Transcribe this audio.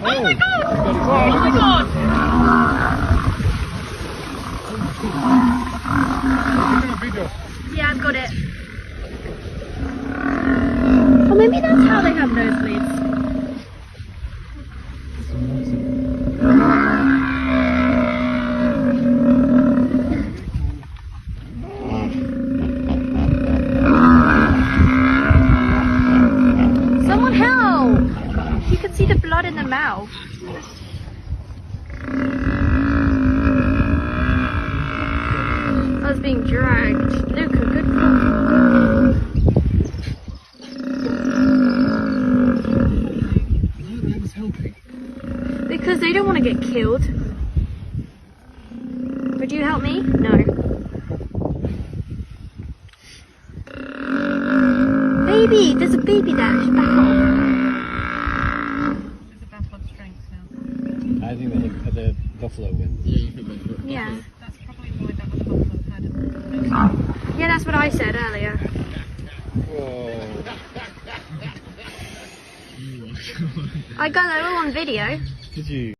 Oh my god! Oh my god! Yeah, I've got it. Or maybe that's how they have nosebleeds. Someone help! You can see the blood in the mouth. I was being dragged. Luca, good call. Why was helping? Because they don't want to get killed. Would you help me? No. Baby! There's a baby there. Back off. There's a battle of strengths now. I think the buffalo wins. Yeah, you think that's good. Yeah. That's probably why that other buffalo had a Yeah, that's what I said earlier. Whoa. I got it all on video. Did you?